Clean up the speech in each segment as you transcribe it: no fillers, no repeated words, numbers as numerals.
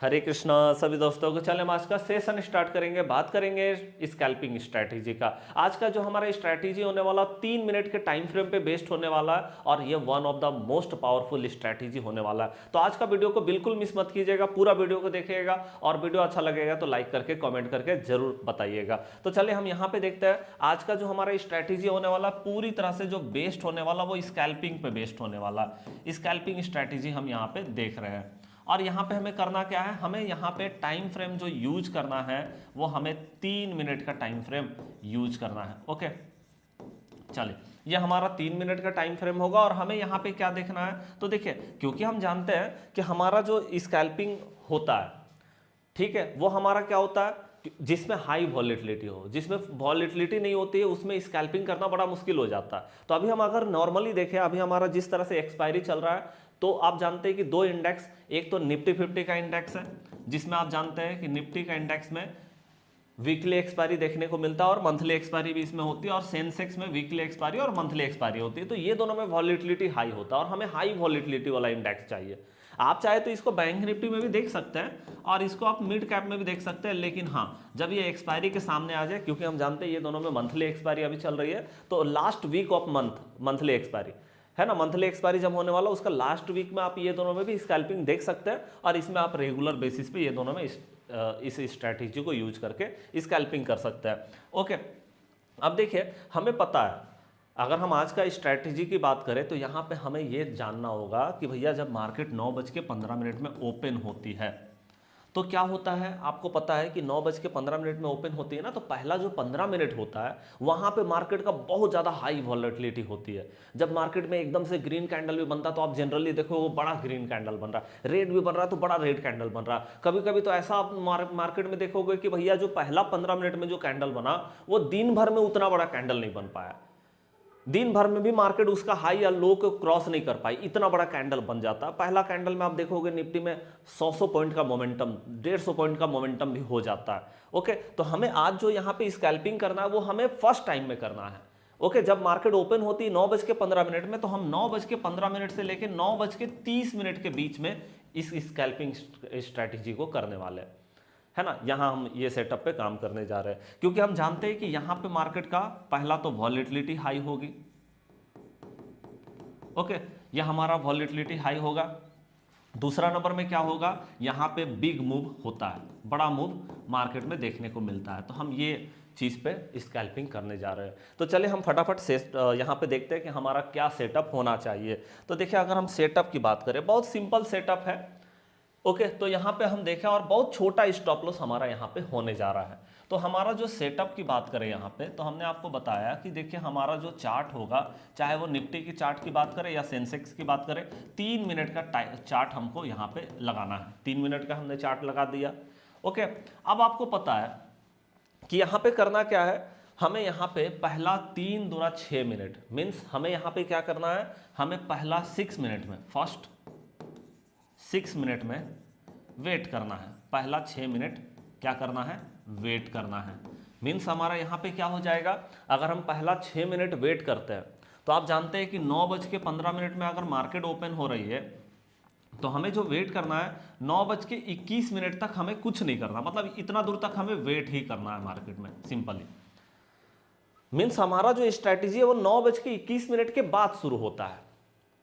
हरे कृष्णा सभी दोस्तों को। चले हम आज का सेशन स्टार्ट करेंगे, बात करेंगे स्कैल्पिंग स्ट्रैटेजी का। आज का जो हमारा स्ट्रैटेजी होने वाला 3 मिनट के टाइम फ्रेम पे बेस्ड होने वाला है और ये one of the most powerful strategy होने वाला है। तो आज का वीडियो को बिल्कुल मिस मत कीजिएगा, पूरा वीडियो को देखिएगा और वीडियो अच्छा लगेगा तो लाइक करके कमेंट करके जरूर बताइएगा। तो चले हम यहाँ पे देखते हैं आज का जो हमारा स्ट्रैटेजी होने वाला पूरी तरह से जो बेस्ड होने वाला वो स्कैल्पिंग पे बेस्ड होने वाला। स्कैल्पिंग स्ट्रैटेजी हम यहाँ पे देख रहे हैं और यहाँ पे हमें करना क्या है, हमें यहाँ पे टाइम फ्रेम जो यूज करना है वो हमें 3 मिनट का टाइम फ्रेम यूज करना है। ओके चलिए, ये हमारा 3 मिनट का टाइम फ्रेम होगा और हमें यहाँ पे क्या देखना है, तो देखिए क्योंकि हम जानते हैं कि हमारा जो स्कैल्पिंग होता है, ठीक है, वो हमारा क्या होता है जिसमें हाई वॉलेटिलिटी हो। जिसमें वॉलेटिलिटी नहीं होती है उसमें स्कैल्पिंग करना बड़ा मुश्किल हो जाता है। तो अभी हम अगर नॉर्मली देखें, अभी हमारा जिस तरह से एक्सपायरी चल रहा है, तो आप जानते हैं कि दो इंडेक्स, एक तो निफ्टी 50 का इंडेक्स है जिसमें आप जानते हैं कि निफ्टी का इंडेक्स में वीकली एक्सपायरी देखने को मिलता है और मंथली एक्सपायरी भी इसमें होती है, और सेंसेक्स में वीकली एक्सपायरी और मंथली एक्सपायरी होती है। तो ये दोनों में वॉलेटिलिटी हाई होता है और हमें हाई वॉलेटिलिटी वाला इंडेक्स चाहिए। आप चाहे तो इसको बैंक निफ्टी में भी देख सकते हैं और इसको आप मिड कैप में भी देख सकते हैं, लेकिन हाँ जब ये एक्सपायरी के सामने आ जाए, क्योंकि हम जानते हैं ये दोनों में मंथली एक्सपायरी अभी चल रही है, तो last week of monthly expiry है ना, मंथली एक्सपायरी जब होने वाला उसका लास्ट वीक में आप ये दोनों में भी स्कैल्पिंग देख सकते हैं और इसमें आप रेगुलर बेसिस पे ये दोनों में इस स्ट्रैटेजी को यूज करके स्कैल्पिंग कर सकते हैं। ओके, अब देखिए हमें पता है, अगर हम आज का स्ट्रैटेजी की बात करें तो यहाँ पे हमें ये जानना होगा कि भैया जब मार्केट 9:15 में ओपन होती है तो क्या होता है। आपको पता है कि 9:15 में ओपन होती है ना, तो पहला जो 15 मिनट होता है वहां पे मार्केट का बहुत ज़्यादा हाई वॉलेटिलिटी होती है। जब मार्केट में एकदम से ग्रीन कैंडल भी बनता है तो आप जनरली देखो वो बड़ा ग्रीन कैंडल बन रहा है, रेड भी बन रहा है तो बड़ा रेड कैंडल बन रहा है। कभी कभी तो ऐसा आप मार्केट में देखोगे कि भैया जो पहला 15 मिनट में जो कैंडल बना वो दिन भर में उतना बड़ा कैंडल नहीं बन पाया, दिन भर में भी मार्केट उसका हाई या लो को क्रॉस नहीं कर पाई, इतना बड़ा कैंडल बन जाता है। पहला कैंडल में आप देखोगे निफ्टी में 100 पॉइंट का मोमेंटम, 150 पॉइंट का मोमेंटम भी हो जाता है। ओके, तो हमें आज जो यहाँ पे स्कैल्पिंग करना है वो हमें फर्स्ट टाइम में करना है। ओके, जब मार्केट ओपन होती है 9:15 में, तो हम 9:15 से लेकर 9:30 के बीच में इस स्कैल्पिंग स्ट्रैटेजी को करने वाले हैं, है ना। यहाँ हम ये सेटअप पे काम करने जा रहे हैं क्योंकि हम जानते हैं कि यहाँ पे मार्केट का पहला तो वॉलेटिलिटी हाई होगी। ओके, ये हमारा वॉलेटिलिटी हाई होगा। दूसरा नंबर में क्या होगा, यहाँ पे बिग मूव होता है, बड़ा मूव मार्केट में देखने को मिलता है। तो हम ये चीज़ पे स्कैल्पिंग करने जा रहे हैं। तो चलिए हम फटाफट से यहाँ पे देखते हैं कि हमारा क्या सेटअप होना चाहिए। तो देखिए अगर हम सेटअप की बात करें, बहुत सिंपल सेटअप है। ओके, तो यहाँ पे हम देखें और बहुत छोटा स्टॉप लॉस हमारा यहाँ पे होने जा रहा है। तो हमारा जो सेटअप की बात करें यहाँ पे, तो हमने आपको बताया कि देखिए हमारा जो चार्ट होगा, चाहे वो निफ्टी की चार्ट की बात करें या सेंसेक्स की बात करें, 3 मिनट का चार्ट हमको यहाँ पे लगाना है। 3 मिनट का हमने चार्ट लगा दिया। ओके, अब आपको पता है कि यहाँ पे करना क्या है, हमें यहाँ पे पहला 3 दूना 6 मिनट, मीन्स हमें यहाँ पे क्या करना है, हमें पहला 6 मिनट में, फर्स्ट 6 मिनट में वेट करना है। पहला 6 मिनट क्या करना है, वेट करना है। मीन्स हमारा यहाँ पे क्या हो जाएगा, अगर हम पहला 6 मिनट वेट करते हैं तो आप जानते हैं कि 9:15 में अगर मार्केट ओपन हो रही है तो हमें जो वेट करना है 9:21 तक हमें कुछ नहीं करना, मतलब इतना दूर तक हमें वेट ही करना है मार्केट में, सिंपली। मीन्स हमारा जो स्ट्रैटेजी है वो 9:21 के बाद शुरू होता है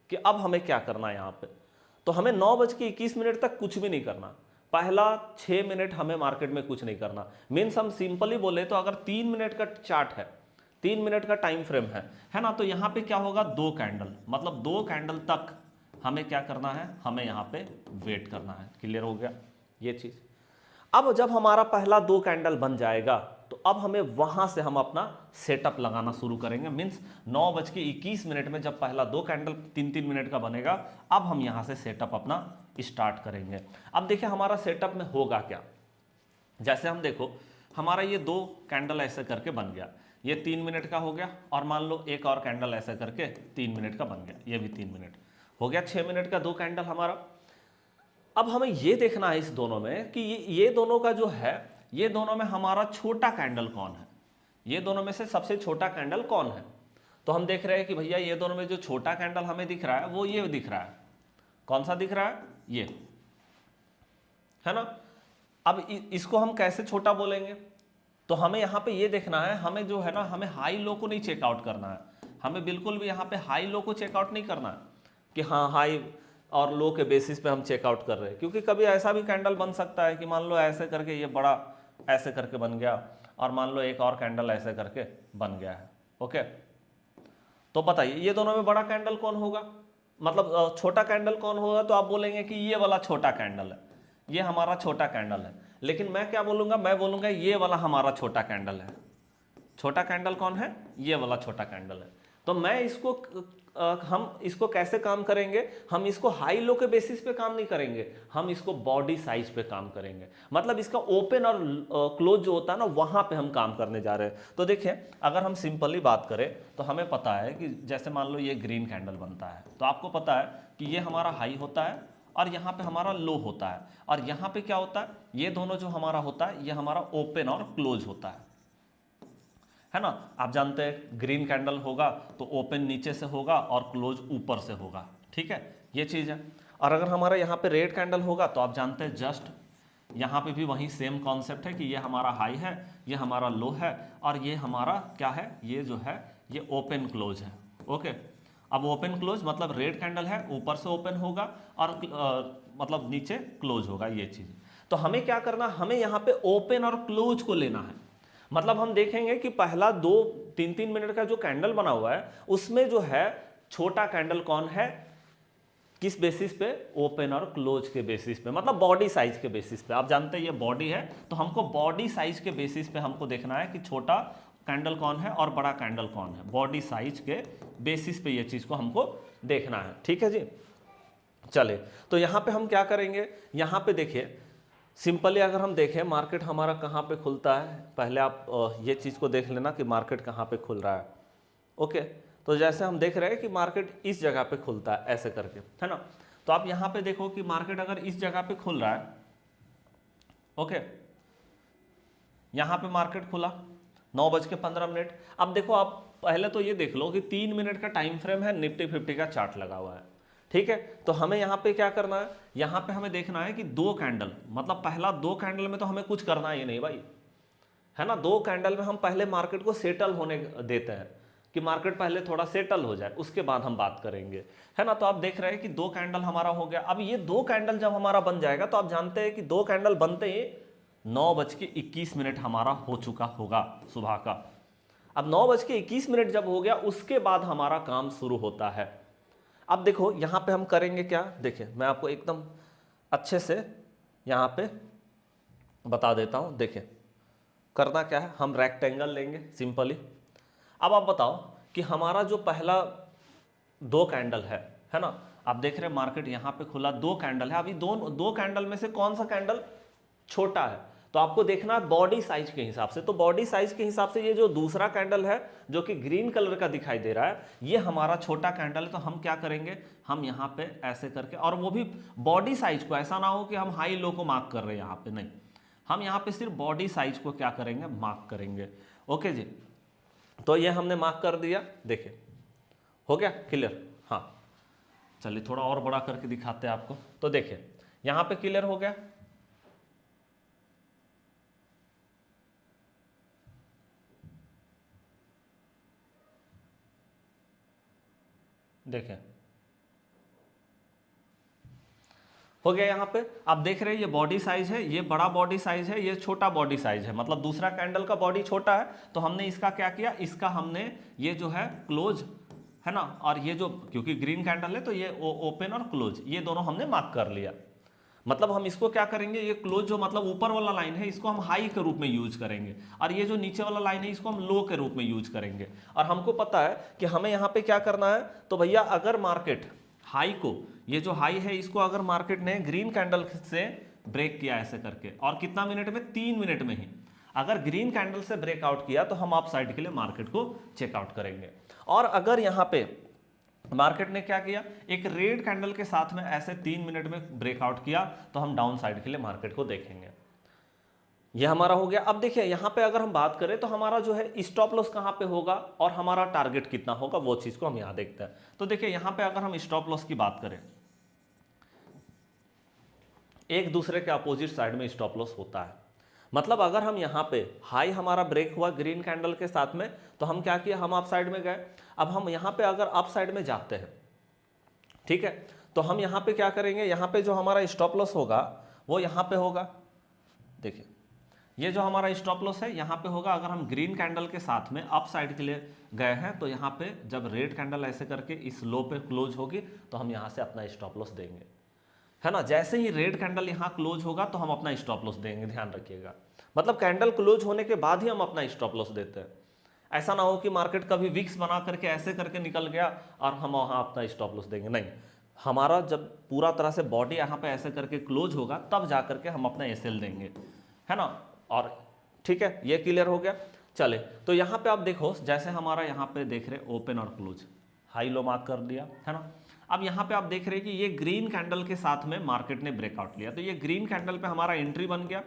कि अब हमें क्या करना है यहाँ पे। तो हमें 9:21 तक कुछ भी नहीं करना, पहला 6 मिनट हमें मार्केट में कुछ नहीं करना। मीन्स हम सिंपली बोले तो अगर 3 मिनट का चार्ट है, 3 मिनट का टाइम फ्रेम है ना, तो यहाँ पे क्या होगा, 2 कैंडल, मतलब 2 कैंडल तक हमें क्या करना है, हमें यहाँ पे वेट करना है। क्लियर हो गया ये चीज। अब जब हमारा पहला 2 कैंडल बन जाएगा तो अब हमें वहां से हम अपना सेटअप लगाना शुरू करेंगे। मीन्स 9:21 में जब पहला 2 कैंडल 3-3 मिनट का बनेगा, अब हम यहां से सेटअप अपना स्टार्ट करेंगे। अब देखिए हमारा सेटअप में होगा क्या, जैसे हम देखो हमारा ये 2 कैंडल ऐसे करके बन गया, ये 3 मिनट का हो गया, और मान लो एक और कैंडल ऐसे करके 3 मिनट का बन गया, ये भी 3 मिनट हो गया। 6 मिनट का 2 कैंडल हमारा। अब हमें ये देखना है इस दोनों में कि ये दोनों का जो है, ये दोनों में हमारा छोटा कैंडल कौन है, ये दोनों में से सबसे छोटा कैंडल कौन है। तो हम देख रहे हैं कि भैया ये दोनों में जो छोटा कैंडल हमें दिख रहा है वो ये दिख रहा है। कौन सा दिख रहा है, ये है ना। अब इसको हम कैसे छोटा बोलेंगे, तो हमें यहाँ पे ये देखना है, हमें जो है ना, हमें हाई लो को नहीं चेकआउट करना है, हमें बिल्कुल भी यहाँ पे हाई लो को चेकआउट नहीं करना है कि हाँ हाई और लो के बेसिस पे हम चेकआउट कर रहे हैं, क्योंकि कभी ऐसा भी कैंडल बन सकता है कि मान लो ऐसे करके ये बड़ा ऐसे करके बन गया और मान लो एक और कैंडल ऐसे करके बन गया है। ओके, तो बताइए ये दोनों में बड़ा कैंडल कौन होगा, मतलब छोटा कैंडल कौन होगा, तो आप बोलेंगे कि ये वाला छोटा कैंडल है, ये हमारा छोटा कैंडल है। लेकिन मैं क्या बोलूँगा, मैं बोलूँगा ये वाला हमारा छोटा कैंडल है। छोटा कैंडल कौन है, ये वाला छोटा कैंडल है। तो मैं इसको हम इसको कैसे काम करेंगे, हम इसको हाई लो के बेसिस पे काम नहीं करेंगे, हम इसको बॉडी साइज पे काम करेंगे। मतलब इसका ओपन और क्लोज जो होता है ना, वहां पे हम काम करने जा रहे हैं। तो देखिए अगर हम सिंपली बात करें तो हमें पता है कि जैसे मान लो ये ग्रीन कैंडल बनता है, तो आपको पता है कि ये हमारा हाई होता है और यहाँ पे हमारा लो होता है, और यहाँ पे क्या होता है, ये दोनों जो हमारा होता है ये हमारा ओपन और क्लोज होता है ना। आप जानते हैं ग्रीन कैंडल होगा तो ओपन नीचे से होगा और क्लोज ऊपर से होगा, ठीक है, ये चीज़ है। और अगर हमारा यहाँ पे रेड कैंडल होगा तो आप जानते हैं जस्ट यहाँ पे भी वही सेम कॉन्सेप्ट है कि ये हमारा हाई है, ये हमारा लो है, और ये हमारा क्या है, ये जो है ये ओपन क्लोज है। ओके, अब ओपन क्लोज मतलब रेड कैंडल है, ऊपर से ओपन होगा और मतलब नीचे क्लोज होगा, ये चीज़। तो हमें क्या करना, हमें यहाँ पे ओपन और क्लोज को लेना है। मतलब हम देखेंगे कि पहला 2-3 मिनट का जो कैंडल बना हुआ है उसमें जो है छोटा कैंडल कौन है, किस बेसिस पे, ओपन और क्लोज के बेसिस पे, मतलब बॉडी साइज के बेसिस पे। आप जानते हैं ये बॉडी है, तो हमको बॉडी साइज के बेसिस पे हमको देखना है कि छोटा कैंडल कौन है और बड़ा कैंडल कौन है, बॉडी साइज के बेसिस पे ये चीज को हमको देखना है, ठीक है जी। चले तो यहाँ पे हम क्या करेंगे, यहाँ पे देखिए सिंपली अगर हम देखें मार्केट हमारा कहाँ पे खुलता है, पहले आप ये चीज़ को देख लेना कि मार्केट कहाँ पे खुल रहा है। ओके, तो जैसे हम देख रहे हैं कि मार्केट इस जगह पे खुलता है ऐसे करके, है ना। तो आप यहाँ पे देखो कि मार्केट अगर इस जगह पे खुल रहा है, ओके, यहाँ पे मार्केट खुला 9:15। अब देखो आप पहले तो ये देख लो कि 3 मिनट का टाइम फ्रेम है, निफ्टी 50 का चार्ट लगा हुआ है, ठीक है। तो हमें यहाँ पे क्या करना है, यहाँ पे हमें देखना है कि 2 कैंडल, मतलब पहला 2 कैंडल में तो हमें कुछ करना ही नहीं भाई, है ना। 2 कैंडल में हम पहले मार्केट को सेटल होने देते हैं कि मार्केट पहले थोड़ा सेटल हो जाए, उसके बाद हम बात करेंगे, है ना। तो आप देख रहे हैं कि 2 कैंडल हमारा हो गया। अब ये 2 कैंडल जब हमारा बन जाएगा तो आप जानते हैं कि 2 कैंडल बनते ही 9:21 हमारा हो चुका होगा सुबह का। अब 9:21 जब हो गया उसके बाद हमारा काम शुरू होता है। अब देखो यहाँ पे हम करेंगे क्या, देखिए मैं आपको एकदम अच्छे से यहाँ पे बता देता हूँ। देखिए करना क्या है, हम रेक्टेंगल लेंगे सिंपली। अब आप बताओ कि हमारा जो पहला 2 कैंडल है ना, आप देख रहे हैं मार्केट यहाँ पे खुला, 2 कैंडल है। अभी 2 कैंडल में से कौन सा कैंडल छोटा है, तो आपको देखना है बॉडी साइज के हिसाब से। तो बॉडी साइज के हिसाब से ये जो दूसरा कैंडल है जो कि ग्रीन कलर का दिखाई दे रहा है, ये हमारा छोटा कैंडल है। तो हम क्या करेंगे, हम यहाँ पे ऐसे करके, और वो भी बॉडी साइज को, ऐसा ना हो कि हम हाई लो को मार्क कर रहे हैं यहाँ पे, नहीं, हम यहाँ पे सिर्फ बॉडी साइज को क्या करेंगे, मार्क करेंगे। ओके जी, तो ये हमने मार्क कर दिया, देखिए हो गया क्लियर। हाँ चलिए थोड़ा और बड़ा करके दिखाते हैं आपको। तो देखिए यहाँ पे क्लियर हो गया। देखें हो गया। यहाँ पे आप देख रहे हैं ये बॉडी साइज है, ये बड़ा बॉडी साइज है, ये छोटा बॉडी साइज है, मतलब दूसरा कैंडल का बॉडी छोटा है। तो हमने इसका क्या किया, इसका हमने ये जो है क्लोज है ना, और ये जो क्योंकि ग्रीन कैंडल है तो ये ओपन और क्लोज ये दोनों हमने मार्क कर लिया। मतलब हम इसको क्या करेंगे, ये क्लोज जो मतलब ऊपर वाला लाइन है इसको हम हाई के रूप में यूज करेंगे, और ये जो नीचे वाला लाइन है इसको हम लो के रूप में यूज करेंगे। और हमको पता है कि हमें यहाँ पे क्या करना है, तो भैया अगर मार्केट हाई को, ये जो हाई है इसको अगर मार्केट ने ग्रीन कैंडल से ब्रेक किया ऐसे करके, और कितना मिनट में, 3 मिनट में ही अगर ग्रीन कैंडल से ब्रेकआउट किया तो हम अप साइड के लिए मार्केट को चेकआउट करेंगे। और अगर यहाँ पे मार्केट ने क्या किया, एक रेड कैंडल के साथ में ऐसे 3 मिनट में ब्रेकआउट किया, तो हम डाउन साइड के लिए मार्केट को देखेंगे। ये हमारा हो गया। अब देखिए यहाँ पे अगर हम बात करें तो हमारा जो है स्टॉप लॉस कहाँ पे होगा और हमारा टारगेट कितना होगा, वो चीज को हम यहाँ देखते हैं। तो देखिए यहाँ पे अगर हम स्टॉप लॉस की बात करें, एक दूसरे के अपोजिट साइड में स्टॉप लॉस होता है। मतलब अगर हम यहाँ पे हाई हमारा ब्रेक हुआ ग्रीन कैंडल के साथ में, तो हम क्या किया, हम अप साइड में गए। अब हम यहाँ पे अगर अप साइड में जाते हैं, ठीक है, तो हम यहाँ पे क्या करेंगे, यहाँ पे जो हमारा स्टॉप लॉस होगा वो यहाँ पे होगा। देखिए ये जो हमारा स्टॉप लॉस है यहाँ पे होगा। अगर हम ग्रीन कैंडल के साथ में अप साइड के लिए गए हैं, तो यहाँ पे जब रेड कैंडल ऐसे करके इस लो पे क्लोज होगी, तो हम यहाँ से अपना स्टॉप लॉस देंगे, है ना। जैसे ही रेड कैंडल यहाँ क्लोज होगा तो हम अपना स्टॉप लॉस देंगे, ध्यान रखिएगा। मतलब कैंडल क्लोज होने के बाद ही हम अपना स्टॉप लॉस देते हैं। ऐसा ना हो कि मार्केट कभी विक्स बना करके ऐसे करके निकल गया और हम वहाँ अपना स्टॉप लॉस देंगे, नहीं। हमारा जब पूरा तरह से बॉडी यहाँ पे ऐसे करके क्लोज होगा तब जा करके हम अपना एसएल देंगे, है ना। और ठीक है, ये क्लियर हो गया। चले तो यहाँ पे आप देखो, जैसे हमारा यहाँ पे देख रहे ओपन और क्लोज, हाई लो मार्क कर दिया, है ना। अब यहाँ पे आप देख रहे हैं कि ये ग्रीन कैंडल के साथ में मार्केट ने ब्रेकआउट लिया, तो ये ग्रीन कैंडल पे हमारा एंट्री बन गया।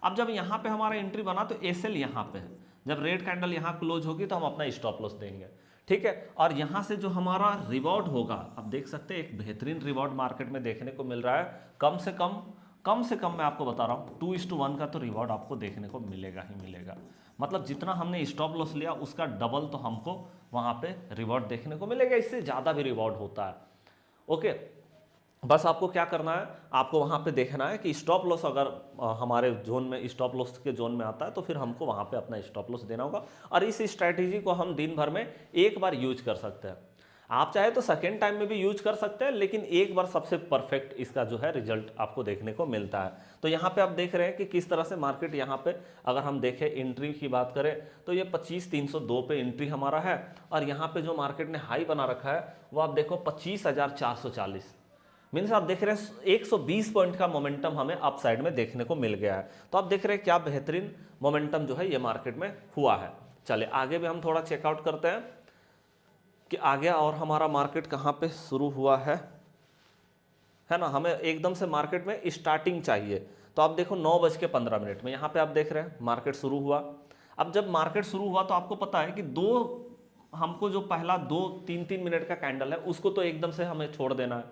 अब जब यहाँ पे हमारा एंट्री बना तो एसएल यहाँ पे है। जब रेड कैंडल यहाँ क्लोज होगी तो हम अपना स्टॉप लॉस देंगे, ठीक है। और यहाँ से जो हमारा रिवॉर्ड होगा, आप देख सकते हैं एक बेहतरीन रिवॉर्ड मार्केट में देखने को मिल रहा है। कम से कम मैं आपको बता रहा हूँ 2:1 का तो रिवॉर्ड आपको देखने को मिलेगा ही मिलेगा। मतलब जितना हमने स्टॉप लॉस लिया उसका डबल तो हमको वहाँ पे रिवॉर्ड देखने को मिलेगा, इससे ज़्यादा भी रिवॉर्ड होता है। ओके, बस आपको क्या करना है, आपको वहाँ पे देखना है कि स्टॉप लॉस अगर हमारे जोन में, स्टॉप लॉस के जोन में आता है, तो फिर हमको वहाँ पे अपना स्टॉप लॉस देना होगा। और इस स्ट्रैटेजी को हम दिन भर में एक बार यूज कर सकते हैं। आप चाहे तो सेकेंड टाइम में भी यूज कर सकते हैं, लेकिन एक बार सबसे परफेक्ट इसका जो है रिजल्ट आपको देखने को मिलता है। तो यहाँ पे आप देख रहे हैं कि किस तरह से मार्केट यहाँ पे, अगर हम देखें एंट्री की बात करें तो ये 25,302 पे एंट्री हमारा है। और यहाँ पे जो मार्केट ने हाई बना रखा है वो आप देखो 25,440, मीन्स आप देख रहे हैं 120 पॉइंट का मोमेंटम हमें अप साइड में देखने को मिल गया है। तो आप देख रहे हैं क्या बेहतरीन मोमेंटम जो है ये मार्केट में हुआ है। चलिए आगे भी हम थोड़ा चेकआउट करते हैं कि आगे और हमारा मार्केट कहाँ पे शुरू हुआ है ना। हमें एकदम से मार्केट में स्टार्टिंग चाहिए, तो आप देखो 9:15 में यहाँ पे आप देख रहे हैं मार्केट शुरू हुआ। अब जब मार्केट शुरू हुआ तो आपको पता है कि हमको जो पहला 2-3 मिनट का कैंडल है उसको तो एकदम से हमें छोड़ देना है,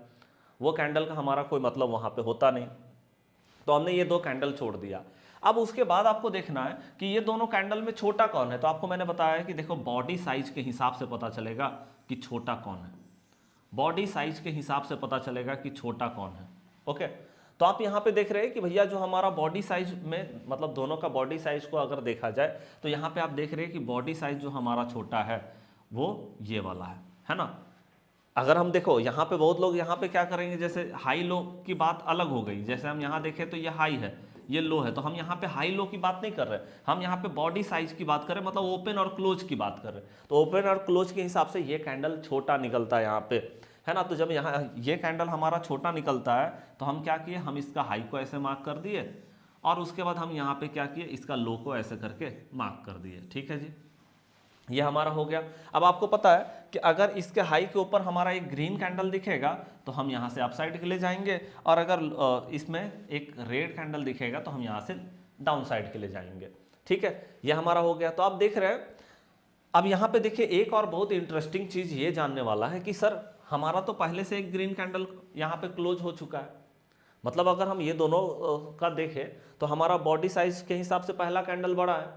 वो कैंडल का हमारा कोई मतलब वहाँ पे होता नहीं। तो हमने ये 2 कैंडल छोड़ दिया। अब उसके बाद आपको देखना है कि ये दोनों कैंडल में छोटा कौन है। तो आपको मैंने बताया कि देखो बॉडी साइज के हिसाब से पता चलेगा कि छोटा कौन है, बॉडी साइज के हिसाब से पता चलेगा कि छोटा कौन है। ओके, तो आप यहाँ पे देख रहे हैं कि भैया जो हमारा बॉडी साइज में, मतलब दोनों का बॉडी साइज को अगर देखा जाए तो यहाँ पे आप देख रहे हैं कि बॉडी साइज जो हमारा छोटा है वो ये वाला है ना। अगर हम देखो यहाँ पे बहुत लोग यहाँ पे क्या करेंगे, जैसे हाई लो की बात अलग हो गई। जैसे हम यहाँ देखें तो ये हाई है, ये लो है, तो हम यहाँ पे हाई लो की बात नहीं कर रहे, हम यहाँ पे बॉडी साइज की बात कर रहे हैं, मतलब ओपन और क्लोज की बात कर रहे हैं। तो ओपन और क्लोज के हिसाब से ये कैंडल छोटा निकलता है यहाँ पे, है ना। तो जब यहाँ ये कैंडल हमारा छोटा निकलता है तो हम क्या किए, हम इसका हाई को ऐसे मार्क कर दिए और उसके बाद हम यहाँ पे क्या किए, इसका लो को ऐसे करके मार्क कर दिए। ठीक है जी, ये हमारा हो गया। अब आपको पता है कि अगर इसके हाई के ऊपर हमारा एक ग्रीन कैंडल दिखेगा तो हम यहाँ से अपसाइड के लिए जाएंगे, और अगर इसमें एक रेड कैंडल दिखेगा तो हम यहाँ से डाउन साइड के लिए जाएंगे। ठीक है, ये हमारा हो गया। तो आप देख रहे हैं, अब यहाँ पे देखिए एक और बहुत इंटरेस्टिंग चीज़ ये जानने वाला है कि सर हमारा तो पहले से एक ग्रीन कैंडल यहाँ पे क्लोज हो चुका है। मतलब अगर हम ये दोनों का देखें तो हमारा बॉडी साइज के हिसाब से पहला कैंडल बड़ा है,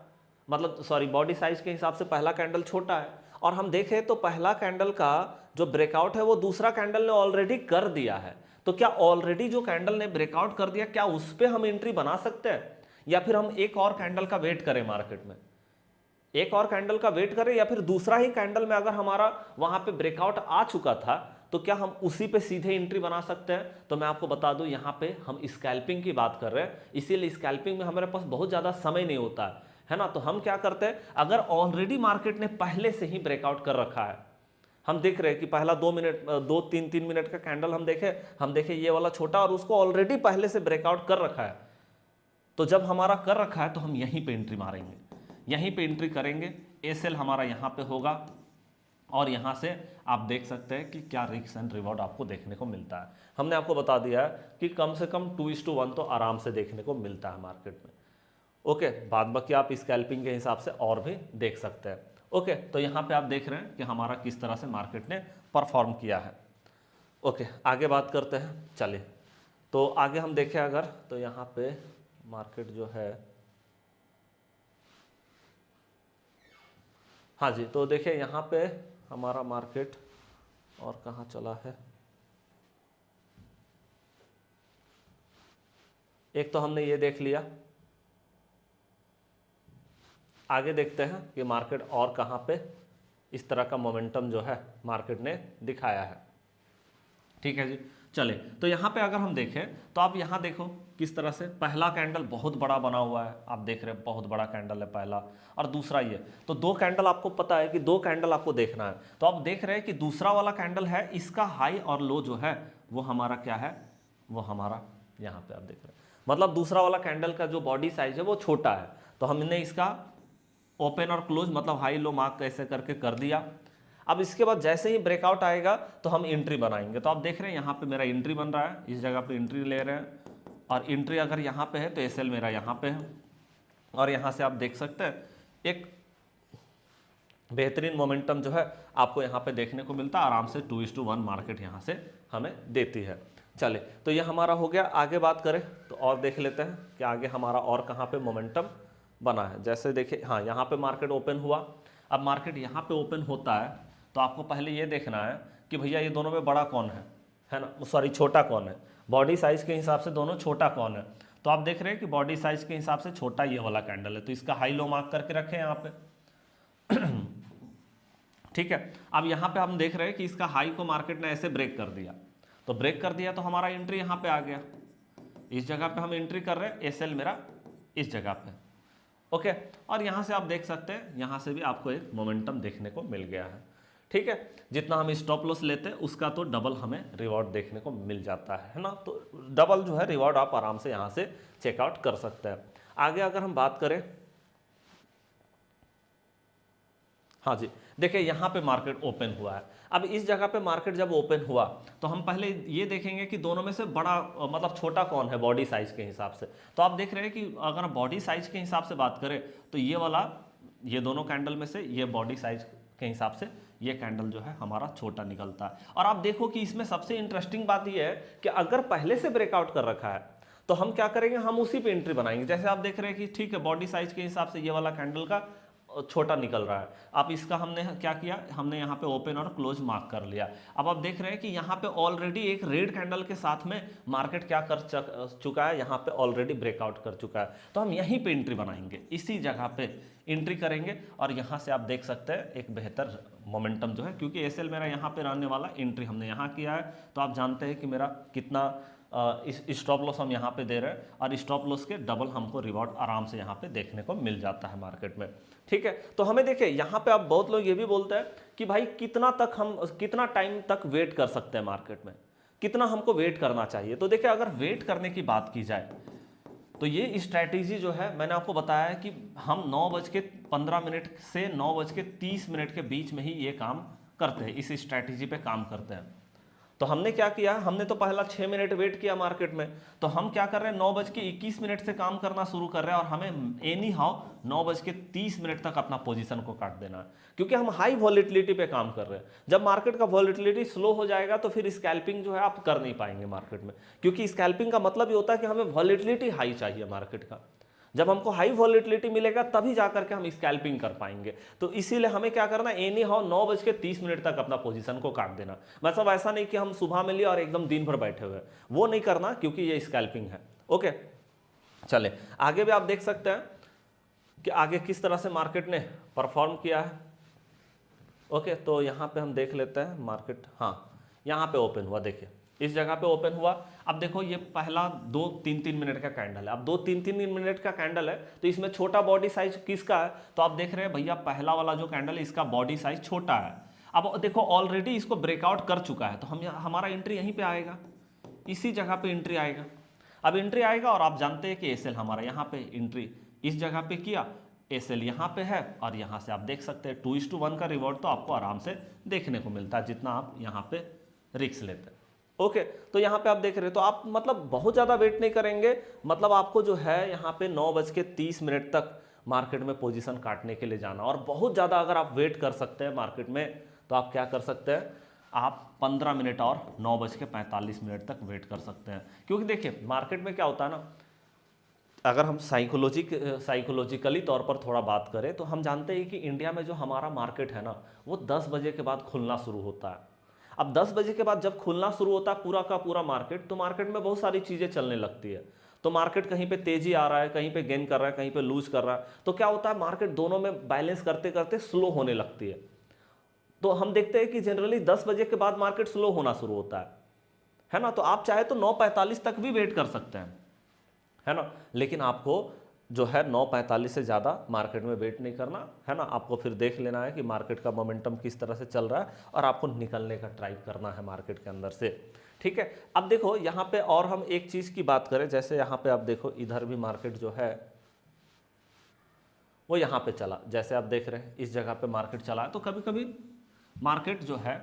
मतलब सॉरी बॉडी साइज के हिसाब से पहला कैंडल छोटा है। और हम देखें तो पहला कैंडल का जो ब्रेकआउट है वो दूसरा कैंडल ने ऑलरेडी कर दिया है। तो क्या ऑलरेडी जो कैंडल ने ब्रेकआउट कर दिया, क्या उस पर हम एंट्री बना सकते हैं, या फिर हम एक और कैंडल का वेट करें, मार्केट में एक और कैंडल का वेट करें, या फिर दूसरा ही कैंडल में अगर हमारा वहां पे ब्रेकआउट आ चुका था तो क्या हम उसी पे सीधे एंट्री बना सकते हैं। तो मैं आपको बता दूं, यहाँ पे हम स्कैल्पिंग की बात कर रहे हैं, इसीलिए स्कैल्पिंग में हमारे पास बहुत ज़्यादा समय नहीं होता है ना। तो हम क्या करते हैं, अगर ऑलरेडी मार्केट ने पहले से ही ब्रेकआउट कर रखा है, हम देख रहे हैं कि पहला 2-3 मिनट का कैंडल हम देखें ये वाला छोटा, और उसको ऑलरेडी पहले से ब्रेकआउट कर रखा है, तो जब हमारा कर रखा है तो हम यहीं पे एंट्री मारेंगे, यहीं पे एंट्री करेंगे। एसएल हमारा यहाँ पे होगा, और यहाँ से आप देख सकते हैं कि क्या रिस्क एंड रिवॉर्ड आपको देखने को मिलता है। हमने आपको बता दिया है कि कम से कम 2:1 तो आराम से देखने को मिलता है मार्केट में। ओके, बाद बाकी आप स्कैल्पिंग के हिसाब से और भी देख सकते हैं। ओके, तो यहाँ पे आप देख रहे हैं कि हमारा किस तरह से मार्केट ने परफॉर्म किया है। ओके, आगे बात करते हैं। चलिए, तो आगे हम देखें अगर, तो यहाँ पे मार्केट जो है, हाँ जी, तो देखिए यहाँ पे हमारा मार्केट और कहाँ चला है, एक तो हमने ये देख लिया। आगे देखते हैं कि मार्केट और कहाँ पे इस तरह का मोमेंटम जो है मार्केट ने दिखाया है। ठीक है जी, चले तो यहाँ पे अगर हम देखें तो आप यहाँ देखो किस तरह से पहला कैंडल बहुत बड़ा बना हुआ है, आप देख रहे हैं बहुत बड़ा कैंडल है पहला, और दूसरा ये, तो दो कैंडल आपको पता है कि दो कैंडल आपको देखना है। तो आप देख रहे हैं कि दूसरा वाला कैंडल है, इसका हाई और लो जो है वो हमारा क्या है, वो हमारा यहाँ पे आप देख रहे हैं, मतलब दूसरा वाला कैंडल का जो बॉडी साइज है वो छोटा है। तो हमने इसका ओपन और क्लोज मतलब हाई लो मार्क कैसे करके कर दिया। अब इसके बाद जैसे ही ब्रेकआउट आएगा तो हम एंट्री बनाएंगे। तो आप देख रहे हैं यहाँ पे मेरा एंट्री बन रहा है, इस जगह पे एंट्री ले रहे हैं, और एंट्री अगर यहाँ पे है तो एसएल मेरा यहाँ पे है, और यहाँ से आप देख सकते हैं एक बेहतरीन मोमेंटम जो है आपको यहाँ पे देखने को मिलता है, आराम से 2:1 मार्केट यहाँ से हमें देती है। चले तो ये हमारा हो गया। आगे बात करें तो और देख लेते हैं कि आगे हमारा और कहाँ पे मोमेंटम बना है। जैसे देखिए, हाँ यहाँ पे मार्केट ओपन हुआ। अब मार्केट यहाँ पे ओपन होता है तो आपको पहले ये देखना है कि भैया ये दोनों में बड़ा कौन है ना, सॉरी छोटा कौन है, बॉडी साइज के हिसाब से दोनों छोटा कौन है। तो आप देख रहे हैं कि बॉडी साइज के हिसाब से छोटा ये वाला कैंडल है, तो इसका हाई लो मार्क करके रखें यहाँ पे। ठीक है, अब यहाँ पे हम देख रहे हैं कि इसका हाई को मार्केट ने ऐसे ब्रेक कर दिया, तो ब्रेक कर दिया तो हमारा एंट्री यहाँ पे आ गया, इस जगह पे हम एंट्री कर रहे हैं, एसएल मेरा इस जगह पे। ओके, और यहाँ से आप देख सकते हैं, यहाँ से भी आपको एक मोमेंटम देखने को मिल गया है। ठीक है, जितना हम स्टॉप लॉस लेते हैं उसका तो डबल हमें रिवॉर्ड देखने को मिल जाता है ना, तो डबल जो है रिवॉर्ड आप आराम से यहाँ से चेकआउट कर सकते हैं। आगे अगर हम बात करें, हाँ जी देखिए यहाँ पे मार्केट ओपन हुआ है। अब इस जगह पे मार्केट जब ओपन हुआ तो हम पहले ये देखेंगे कि दोनों में से बड़ा मतलब छोटा कौन है बॉडी साइज के हिसाब से। तो आप देख रहे हैं कि अगर बॉडी साइज के हिसाब से बात करें तो ये वाला, ये दोनों कैंडल में से ये बॉडी साइज के हिसाब से ये कैंडल जो है हमारा छोटा निकलता है। और आप देखो कि इसमें सबसे इंटरेस्टिंग बात ये है कि अगर पहले से ब्रेकआउट कर रखा है तो हम क्या करेंगे, हम उसी पे एंट्री बनाएंगे। जैसे आप देख रहे हैं कि ठीक है बॉडी साइज के हिसाब से ये वाला कैंडल का छोटा निकल रहा है। अब इसका हमने क्या किया, हमने यहाँ पे ओपन और क्लोज मार्क कर लिया। अब आप देख रहे हैं कि यहाँ पे ऑलरेडी एक रेड कैंडल के साथ में मार्केट क्या कर चुका है, यहाँ पे ऑलरेडी ब्रेकआउट कर चुका है। तो हम यहीं पे एंट्री बनाएंगे, इसी जगह पे एंट्री करेंगे, और यहाँ से आप देख सकते हैं एक बेहतर मोमेंटम जो है, क्योंकि एसएल मेरा यहाँ पे रहने वाला, एंट्री हमने यहाँ किया है। तो आप जानते हैं कि मेरा कितना स्टॉप लॉस हम यहाँ पे दे रहे हैं, और स्टॉप लॉस के डबल हमको रिवॉर्ड आराम से यहाँ पे देखने को मिल जाता है मार्केट में। ठीक है, तो हमें देखिए यहाँ पे अब बहुत लोग ये भी बोलते हैं कि भाई कितना टाइम तक वेट कर सकते हैं मार्केट में, कितना हमको वेट करना चाहिए। तो देखिए अगर वेट करने की बात की जाए तो ये स्ट्रैटेजी जो है मैंने आपको बताया है कि हम 9:15 से 9:30 के बीच में ही ये काम करते हैं, इस स्ट्रैटेजी पे काम करते हैं। तो हमने क्या किया, हमने तो पहला 6 मिनट वेट किया मार्केट में, तो हम क्या कर रहे हैं 9:21 से काम करना शुरू कर रहे हैं, और हमें एनी हाउ 9:30 तक अपना पोजीशन को काट देना है, क्योंकि हम हाई वॉलेटिलिटी पे काम कर रहे हैं। जब मार्केट का वॉलेटिलिटी स्लो हो जाएगा तो फिर स्कैल्पिंग जो है आप कर नहीं पाएंगे मार्केट में, क्योंकि स्कैल्पिंग का मतलब ये होता है कि हमें वॉलेटिलिटी हाई चाहिए मार्केट का। जब हमको हाई वॉलेटिलिटी मिलेगा तभी जाकर के हम स्कैल्पिंग कर पाएंगे। तो इसीलिए हमें क्या करना है, एनी हाउ 9:30 तक अपना पोजीशन को काट देना। मतलब ऐसा नहीं कि हम सुबह में लिए और एकदम दिन भर बैठे हुए, वो नहीं करना, क्योंकि ये स्कैल्पिंग है। ओके, चले आगे भी आप देख सकते हैं कि आगे किस तरह से मार्केट ने परफॉर्म किया है। ओके, तो यहाँ पे हम देख लेते हैं मार्केट, हाँ यहाँ पे ओपन हुआ, देखिए इस जगह पे ओपन हुआ। अब देखो ये पहला 2-3 मिनट का कैंडल है। अब 2-3 मिनट का कैंडल है तो इसमें छोटा बॉडी साइज किसका है, तो आप देख रहे हैं भैया पहला वाला जो कैंडल है इसका बॉडी साइज छोटा है। अब देखो ऑलरेडी इसको ब्रेकआउट कर चुका है, तो हमारा एंट्री यहीं पे आएगा, इसी जगह पे एंट्री आएगा। अब एंट्री आएगा और आप जानते हैं कि एसएल हमारा यहाँ पे एंट्री इस जगह पे किया, एसएल यहाँ पे है, और यहाँ से आप देख सकते हैं 2:1 का रिवॉर्ड तो आपको आराम से देखने को मिलता है जितना आप यहाँ पे रिस्क लेते हैं। ओके, तो यहाँ पे आप देख रहे हो, तो आप मतलब बहुत ज़्यादा वेट नहीं करेंगे, मतलब आपको जो है यहाँ पे 9:30 तक मार्केट में पोजीशन काटने के लिए जाना। और बहुत ज़्यादा अगर आप वेट कर सकते हैं मार्केट में तो आप क्या कर सकते हैं, आप 15 मिनट और 9:45 तक वेट कर सकते हैं। क्योंकि देखिए मार्केट में क्या होता है ना, अगर हम साइकोलॉजिकली तौर पर थोड़ा बात करें तो हम जानते हैं कि इंडिया में जो हमारा मार्केट है ना, वो 10 बजे के बाद खुलना शुरू होता है। अब 10 बजे के बाद जब खुलना शुरू होता है पूरा का पूरा मार्केट, तो मार्केट में बहुत सारी चीज़ें चलने लगती है। तो मार्केट कहीं पे तेजी आ रहा है, कहीं पे गेन कर रहा है, कहीं पे लूज कर रहा है, तो क्या होता है मार्केट दोनों में बैलेंस करते करते स्लो होने लगती है। तो हम देखते हैं कि जनरली 10 बजे के बाद मार्केट स्लो होना शुरू होता है ना। तो आप चाहे तो 9:45 तक भी वेट कर सकते हैं, है ना। लेकिन आपको जो है 9:45 से ज़्यादा मार्केट में वेट नहीं करना है ना। आपको फिर देख लेना है कि मार्केट का मोमेंटम किस तरह से चल रहा है और आपको निकलने का ट्राई करना है मार्केट के अंदर से, ठीक है। अब देखो यहाँ पे और हम एक चीज़ की बात करें, जैसे यहाँ पे आप देखो इधर भी मार्केट जो है वो यहाँ पे चला, जैसे आप देख रहे हैं इस जगह पे मार्केट चला है। तो कभी कभी मार्केट जो है,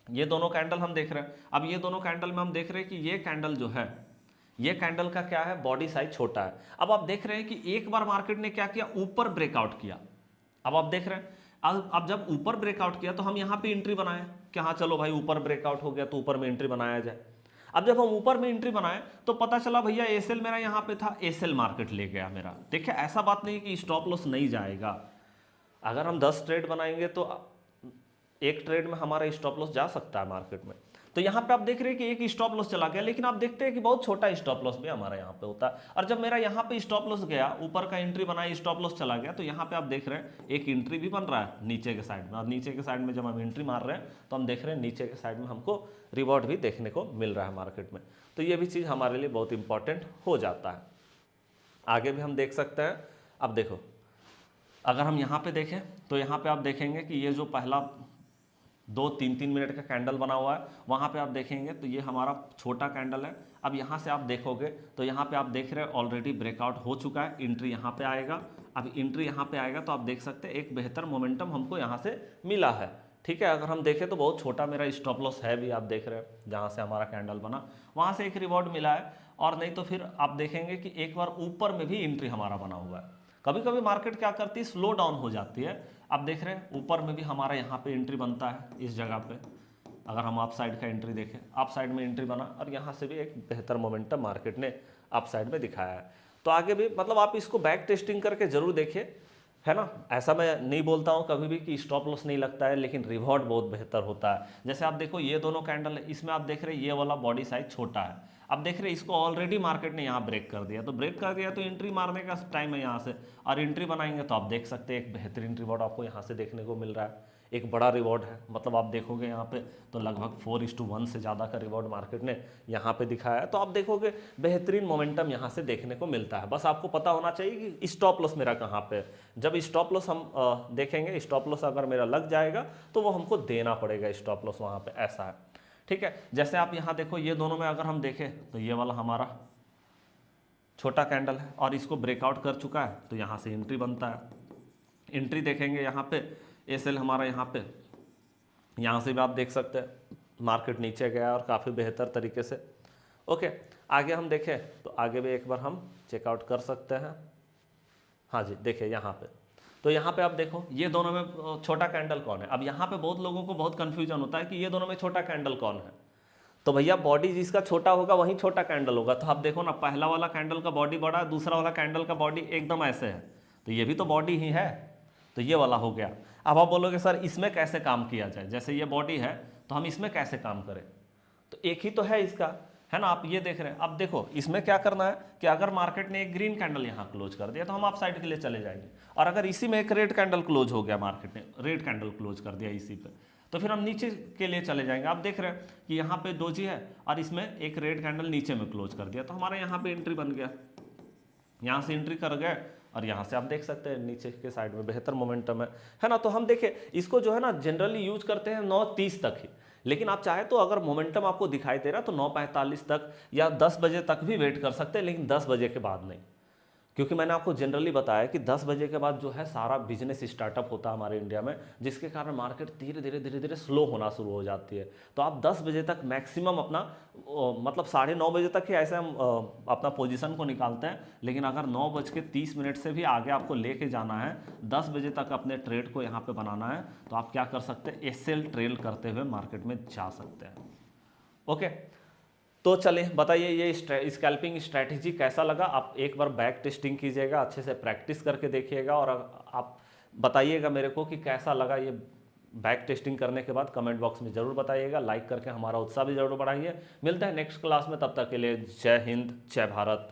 ये दोनों कैंडल हम देख रहे हैं, अब ये दोनों कैंडल में हम देख रहे हैं कि ये कैंडल जो है, ये कैंडल का क्या है, बॉडी साइज छोटा है। अब आप देख रहे हैं कि एक बार मार्केट ने क्या किया, ऊपर ब्रेकआउट किया। अब आप देख रहे हैं अब जब ऊपर ब्रेकआउट किया तो हम यहाँ पे एंट्री बनाए कि हाँ चलो भाई ऊपर ब्रेकआउट हो गया तो ऊपर में एंट्री बनाया जाए। अब जब हम ऊपर में एंट्री बनाए तो पता चला भैया एसएल मेरा यहाँ पे था, एसएल मार्केट ले गया मेरा। देखिए ऐसा बात नहीं कि स्टॉप लॉस नहीं जाएगा। अगर हम 10 ट्रेड बनाएंगे तो एक ट्रेड में हमारा स्टॉप लॉस जा सकता है मार्केट में। तो यहाँ पे आप देख रहे हैं कि एक स्टॉप लॉस चला गया, लेकिन आप देखते हैं कि बहुत छोटा स्टॉप लॉस भी हमारा यहाँ पे होता है। और जब मेरा यहाँ पे स्टॉप लॉस गया, ऊपर का एंट्री बनाया, स्टॉप लॉस चला गया, तो यहाँ पे आप देख रहे हैं एक एंट्री भी बन रहा है नीचे के साइड में। और नीचे के साइड में जब हम एंट्री मार रहे हैं तो हम देख रहे हैं नीचे के साइड में हमको रिवॉर्ड भी देखने को मिल रहा है मार्केट में। तो ये भी चीज़ हमारे लिए बहुत इंपॉर्टेंट हो जाता है। आगे भी हम देख सकते हैं। अब देखो अगर हम यहाँ पे देखें तो यहाँ पे आप देखेंगे कि ये जो पहला 2-3 मिनट का कैंडल बना हुआ है, वहाँ पे आप देखेंगे तो ये हमारा छोटा कैंडल है। अब यहाँ से आप देखोगे तो यहाँ पे आप देख रहे हैं ऑलरेडी ब्रेकआउट हो चुका है, एंट्री यहाँ पे आएगा। अब एंट्री यहाँ पे आएगा तो आप देख सकते हैं एक बेहतर मोमेंटम हमको यहाँ से मिला है, ठीक है। अगर हम देखें तो बहुत छोटा मेरा स्टॉप लॉस है भी, आप देख रहे हैं जहाँ से हमारा कैंडल बना वहाँ से एक रिवॉर्ड मिला है। और नहीं तो फिर आप देखेंगे कि एक बार ऊपर में भी एंट्री हमारा बना हुआ है। कभी कभी मार्केट क्या करती है, स्लो डाउन हो जाती है। आप देख रहे हैं ऊपर में भी हमारा यहाँ पे एंट्री बनता है इस जगह पे। अगर हम अप साइड का एंट्री देखें, अप साइड में एंट्री बना और यहाँ से भी एक बेहतर मोमेंटम मार्केट ने अप साइड में दिखाया है। तो आगे भी मतलब आप इसको बैक टेस्टिंग करके जरूर देखिए, है ना। ऐसा मैं नहीं बोलता हूँ कभी भी कि स्टॉप लॉस नहीं लगता है, लेकिन रिवॉर्ड बहुत बेहतर होता है। जैसे आप देखो ये दोनों कैंडल है, इसमें आप देख रहे हैं ये वाला बॉडी साइज छोटा है। अब देख रहे हैं इसको ऑलरेडी मार्केट ने यहाँ ब्रेक कर दिया, तो ब्रेक कर दिया तो एंट्री मारने का टाइम है यहाँ से। और एंट्री बनाएंगे तो आप देख सकते हैं एक बेहतरीन रिवॉर्ड आपको यहाँ से देखने को मिल रहा है, एक बड़ा रिवॉर्ड है। मतलब आप देखोगे यहाँ पे तो लगभग 4:1 से ज़्यादा का रिवॉर्ड मार्केट ने यहाँ पे दिखाया है। तो आप देखोगे बेहतरीन मोमेंटम यहाँ से देखने को मिलता है। बस आपको पता होना चाहिए कि स्टॉप लॉस मेरा कहाँ पे है। जब स्टॉप लॉस हम देखेंगे, स्टॉप लॉस अगर मेरा लग जाएगा तो वो हमको देना पड़ेगा स्टॉप लॉस वहाँ पे, ऐसा है, ठीक है। जैसे आप यहाँ देखो ये दोनों में अगर हम देखें तो ये वाला हमारा छोटा कैंडल है और इसको ब्रेकआउट कर चुका है, तो यहाँ से एंट्री बनता है। एंट्री देखेंगे यहाँ पे एसएल हमारा यहाँ से भी आप देख सकते हैं मार्केट नीचे गया और काफ़ी बेहतर तरीके से। ओके, आगे हम देखें तो आगे भी एक बार हम चेकआउट कर सकते हैं। हाँ जी, देखिए यहाँ पे, तो यहाँ पे आप देखो ये दोनों में छोटा कैंडल कौन है। अब यहाँ पे बहुत लोगों को बहुत कन्फ्यूजन होता है कि ये दोनों में छोटा कैंडल कौन है। तो भैया बॉडी जिसका छोटा होगा वहीं छोटा कैंडल होगा। तो आप देखो ना, पहला वाला कैंडल का बॉडी बड़ा है, दूसरा वाला कैंडल का बॉडी एकदम ऐसे है, तो ये भी तो बॉडी ही है, तो ये वाला हो गया। अब आप बोलोगे सर इसमें कैसे काम किया जाए, जैसे ये बॉडी है तो हम इसमें कैसे काम करें। तो एक ही तो है इसका, है ना। आप ये देख रहे हैं, अब देखो इसमें क्या करना है कि अगर मार्केट ने एक ग्रीन कैंडल यहाँ क्लोज कर दिया तो हम अप साइड के लिए चले जाएंगे। और अगर इसी में एक रेड कैंडल क्लोज हो गया, मार्केट ने रेड कैंडल क्लोज कर दिया इसी पे, तो फिर हम नीचे के लिए चले जाएंगे। आप देख रहे हैं कि यहाँ पे डोजी है और इसमें एक रेड कैंडल नीचे में क्लोज कर दिया, तो हमारा यहाँ पे एंट्री बन गया। यहाँ से एंट्री कर गए और यहाँ से आप देख सकते हैं नीचे के साइड में बेहतर मोमेंटम है ना। तो हम देखें इसको जो है ना जनरली यूज करते हैं 9:30 तक ही, लेकिन आप चाहे तो अगर मोमेंटम आपको दिखाई दे रहा तो 9:45 तक या 10 बजे तक भी वेट कर सकते हैं, लेकिन 10 बजे के बाद नहीं, क्योंकि मैंने आपको जनरली बताया कि 10 बजे के बाद जो है सारा बिजनेस स्टार्टअप होता है हमारे इंडिया में, जिसके कारण मार्केट धीरे धीरे स्लो होना शुरू हो जाती है। तो आप 10 बजे तक मैक्सिमम अपना मतलब 9:30 बजे तक ही ऐसे हम अपना पोजीशन को निकालते हैं, लेकिन अगर 9:30 से भी आगे आपको लेके जाना है, 10 बजे तक अपने ट्रेड को यहाँ पे बनाना है, तो आप क्या कर सकते हैं, एसएल ट्रेल करते हुए मार्केट में जा सकते हैं। ओके, तो चलें बताइए ये स्कैल्पिंग स्ट्रैटेजी कैसा लगा। आप एक बार बैक टेस्टिंग कीजिएगा, अच्छे से प्रैक्टिस करके देखिएगा, और आप बताइएगा मेरे को कि कैसा लगा ये बैक टेस्टिंग करने के बाद। कमेंट बॉक्स में जरूर बताइएगा, लाइक करके हमारा उत्साह भी जरूर बढ़ाइए। मिलते हैं नेक्स्ट क्लास में, तब तक के लिए जय हिंद, जय भारत।